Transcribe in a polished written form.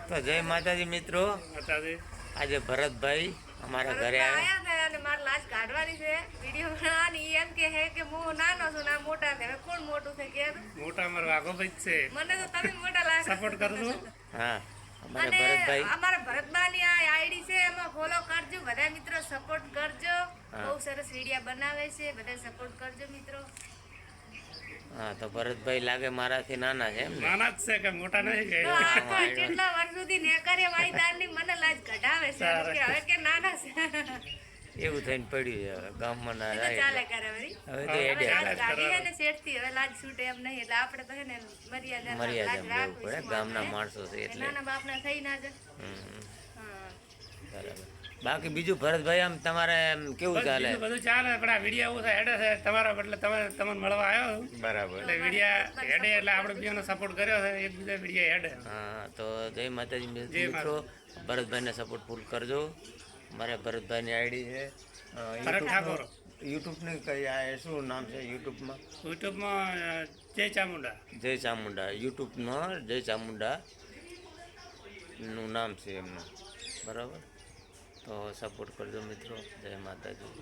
તો જય માતાજી મિત્રો, આજે ભરતભાઈ અમારા ઘરે આવ્યા હતા અને મારે લાજ કાઢવાની છે વિડિયો બનાવવાની. એમ કે હે કે હું નાનો છું ના મોટા છે. હવે કોણ મોટું છે કે મોટા અમારો વાઘોભાઈ છે. મને તો તમે મોટા લાગે. સપોર્ટ કરજો. હા, અમારા અને ભરતભાઈ અમારા ભરતબાની આ આઈડી છે, એમાં ફોલો કરજો. બધા મિત્રો સપોર્ટ કરજો. બહુ સરસ વિડિયો બનાવે છે, બધા સપોર્ટ કરજો મિત્રો. હા, તો ભરતભાઈ લાગે મારાથી નાના છે એમ ને? નાના જ છે કે મોટા નહીં કે તો આ તો કેટલા વર્ષ સુધી નેકારે વાળી તારની મને લાજ કઢાવે છે કે હવે કે નાના છે. એવું થઈને પડ્યું છે હવે ગામમાં ના એ તો રાય ચાલે કરે વળી. હવે તો હવે એડે લાજ કાઢી હે ને શેઠથી, હવે લાજ છૂટે એમ નહીં. એટલે આપણે તો હે ને મર્યાદામાં લાજ મર્યાદામાં રહેવું રાખવી પડે, છે. ગામના માણસો છે કે એટલે. નાના બાપના થઈ ના જાય. હમ, હા. બરાબર. બાકી બીજું ભરતભાઈ આમ તમારે એમ કેવું ચાલે? બીજું બધું ચાલે, પણ આ વિડીયો એવું છે હેડે છે તમારા એટલે તમને મળવા આવ્યો બરાબર. એટલે વિડીયો હેડે એટલે આપણે બીજાનો સપોર્ટ કર્યો છે, એક બીજા વિડીયો હેડે. હા, તો જય માતાજી જય મિત્રો, ભરતભાઈને સપોર્ટ ફૂલ કરજો. મારે ભરતભાઈની આઈડી છે ભરત ઠાકોર. યુટ્યુબની કઈ આ શું નામ છે યુટ્યુબમાં? યુટ્યુબમાં જય ચામુંડા. જય ચામુંડા. યુટ્યુબમાં જય ચામુંડા નું નામ છે એમનું. બરાબર, તો સપોર્ટ કરજો મિત્રો. જય માતાજી.